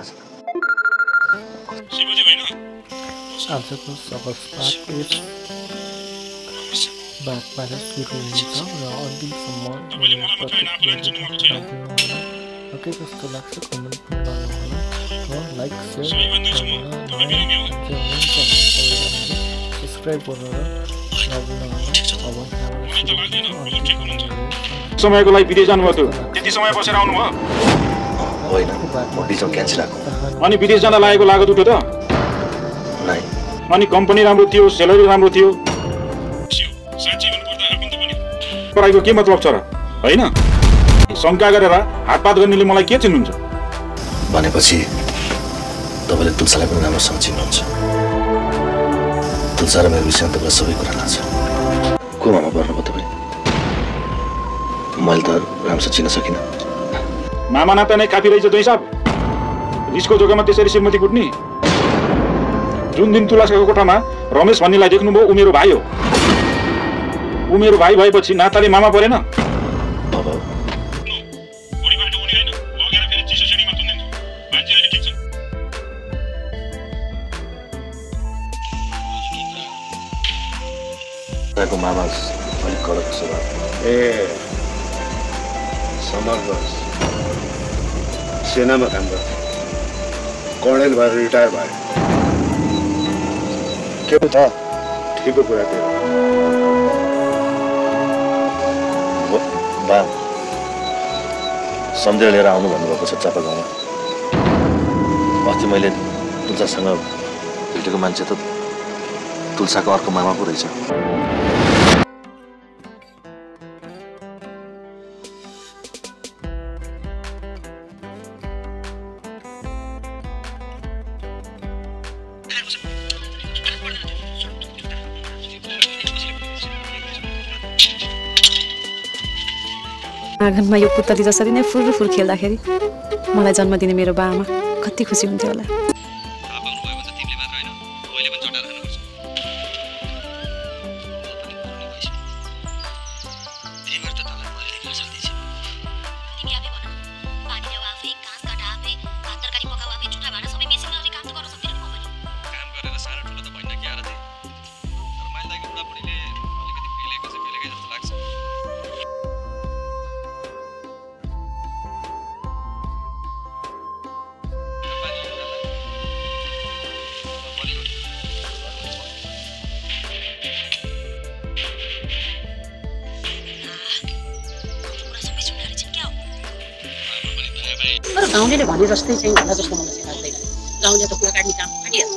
थाहा छैन। आजको सबक पाठ बातबाट सुरु हुन्छ र अन्तिमसम्म के कस्तो लाग्छ कमेन्ट गर्नुहोला र लाइक सेयर सब्सक्राइब गरेर समयको लागि विदेश जानुभयो थियो त्यति समय बसेर आउनुभयो होइन म भिजा क्यान्सल आएको अनि विदेश जान लागेको लागत उठ्यो त नै अनि कम्पनी राम्रो थियो स्यालेरी राम्रो थियो पढाइको के मतलब छ र होइन शङ्का गरेर हातपात गर्नेले मलाई के चिन्नुहुन्छ भनेपछि तपाईँले तुलसालाई पनि राम्रोसँग चिन्नुहुन्छ तुलसा र मेरो विषयमा तपाईँलाई सबै कुरा थाहा छ को मामा पर्नुभयो तपाईँ मैले त राम्रोसँग चिन्न सकिनँ मामा नाता नै काफी रहेछ दुई साहब रिसको जग्गामा त्यसरी श्रीमती कुट्ने जुन दिन तुलसाको कोठामा रमेश भन्नेलाई देख्नुभयो ऊ मेरो भाइ हो ऊ मेरो भाइ भएपछि नाताले मामा परेन मामा अलिक कडक स्वभाव समर सेनामा काम गर्थ्यो कर्णेल भएर रिटायर भयो के हो त ठिकको कुरा थियो बा सम्झेर लिएर आउनु भन्नुभएको छ चापागाउँमा अस्ति मैले तुलसासँग भेटेको मान्छे त तुलसाको अर्को मामा पो रहेछ आँगनमा यो पुतली जसरी नै फुर खेल्दाखेरि मलाई जन्म दिने मेरो बाआमा कति खुसी हुन्थ्यो होला तर गाउँले भने जस्तै चाहिँ होला जस्तो मलाई चाहिँ लाग्दैन गाउँले त कुरा काट्ने काम काटिहाल्छ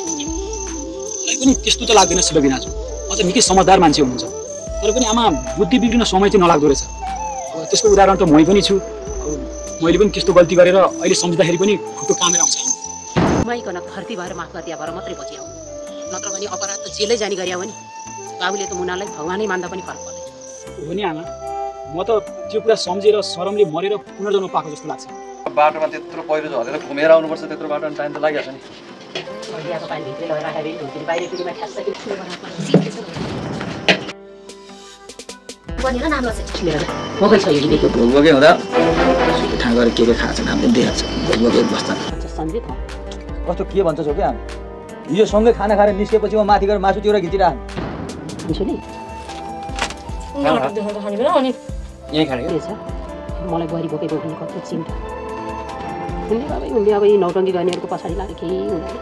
मलाई पनि त्यस्तो त लाग्दैन शिवकी दाजु अझ निकै समझदार मान्छे हुनुहुन्छ तर पनि आमा बुद्धि बिग्रिन समय चाहिँ नलाग्दो रहेछ त्यसको उदाहरण त मै पनि छु मैले पनि त्यस्तो गल्ती गरेर अहिले सम्झिँदाखेरि पनि खुट्टो कामेर आउँछ माइकन खर्ती भएर माफ गरिदिया भएर मात्रै बचिया हो नत्र भने अपराध त जेलै जाने गरिया हो नि बाबुले त मुनालाई भगवानै मान्दा पनि फरक पर्दैन हो नि आमा म त त्यो कुरा सम्झेर शरमले मरेर पुनर्जन्म पाएको जस्तो लाग्छ बाटोमा त्यत्रो पहिरो झरेर घुमेर आउनुपर्छ त्यत्रो बाटो टाइम त लागिहाल्छ नि गरियाको पानी भित्रै लगेर राखेर ढुङ्गिरी बाहिर पिँढीमा ठ्यास्छ कि ठुलो बनाएको बनेर नाम लाग्छ मोबाइल छ यो देख्यो भोगभोगे हुँदा ठाउँ गएर के खाएको छ नामले देखाएको छ भोगभोगे बस्दा सन्जय त कस्तो के भन्छ छौ क्या हिजो सँगै खाना खाएर निस्केपछि म माथि गएर मासु तिरेर खिचिरहेको हुन्छ नि यहीँ खाने के छ मलाई बुहारी बोकेको भन्ने कस्तो चिन्ता उनले अब यी नौटङ्गी गर्नेहरूको पछाडि लाग्यो केही हुँदैन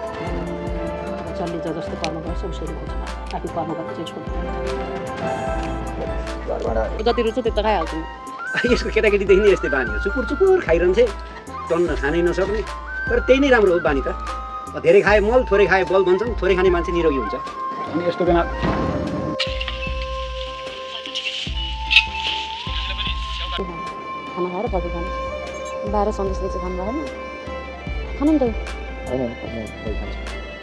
जसले जस्तो कर्म गर्छ उसरी हुन्छ आफू कर्म गर्नु चाहिँ छोड्दैन जति रुच्छ त्यो त खाइहाल्छ यसको केटाकेटीदेखि नै यस्तै बानी हो चुकुर चुकुर खाइरहन्छे टन्न खानै नसक्ने तर त्यही नै राम्रो हो बानी त धेरै खाए मल थोरै खाए बल भन्छन् थोरै खाने मान्छे निरोगी हुन्छ अनि यस्तो बेला खाना खाएर पछि खानु 12 सन्देशले चाहिँ खानु भएन खानु नि त होइन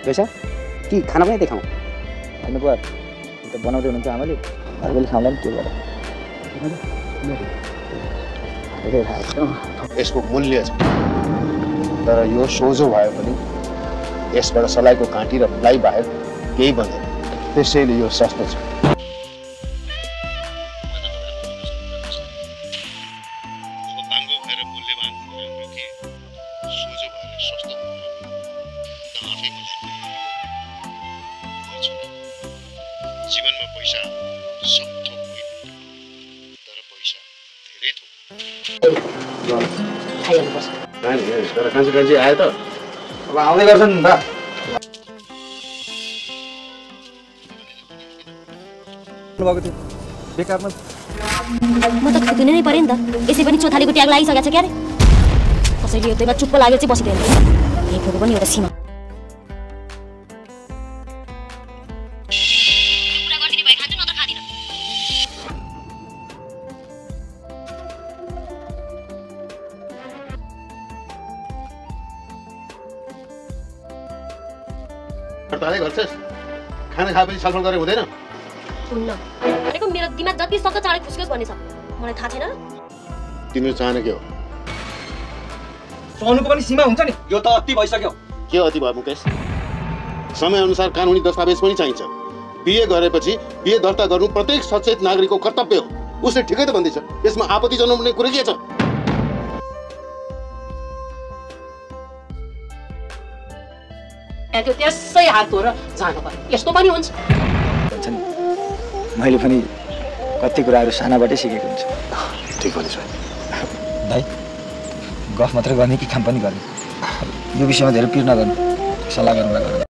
पैसा कि खाना पनि देखाउँ होइन बुवा त बनाउँदै हुनुहुन्छ आमाले घरकोले खाउँला नि के गरेर यसको मूल्य छ तर यो सोझो भयो भने यसबाट सलाइको काँटी र फ्लाइ बाहेक केही बन्दैन त्यसैले यो सस्तो छ बाङ्गो भएर मूल्यवान रुखी सोझो भएर सस्तो जीवनमा पैसा सब थोक होइन, तर पैसा धेरै थोक। खाइहाल्नुपर्छ। तर कान्छी आयो त अब आउँदै गर्छन् बा। बेकारमा म त थुकिनु नै पर्यो नि त। यसै पनि चोथालीको ट्याग लागिसकेको छ क्या रे। कसैले यो त्यहीमा चुप्प लागेर चाहिँ बसिदियो नि। यहीँको पनि एउटा सीमा। कुरा गरिदिने भए खान्छु नत्र खादिनँ। हडतालै गर्छस्? खाना खाएपछि छलफल गरे हुँदैन? हुन्न भनेको मेरो दिमाग जति सक्दो चाँडै खुस्कियोस् भन्ने छ। मलाई थाहा छैन र। तिम्रो चाहना के हो? सहनुको पनि सीमा हुन्छ नि। यो त अति भइसक्यो। के अति भयो मुकेश? समयअनुसार कानुनी दस्तावेज पनि चाहिन्छ। बिहे गरेपछि बिहे दर्ता गर्नु प्रत्येक सचेत नागरिकको कर्तव्य हो। उसले ठिकै त भन्दैछ, यसमा आपत्ति जनाउने कुरा के छ? त्यो त्यसै हात धोएर जानु पर्यो। यस्तो पनि हुन्छ। भन्छ नि मैले पनि कति कुराहरू सानाबाटै सिकेको हुन्छ। ठिक भनेछ भाइ, गफ मात्रै गर्ने कि काम पनि गर्ने? यो विषयमा धेरै पिर नगर्नु, सल्लाह गरौँला।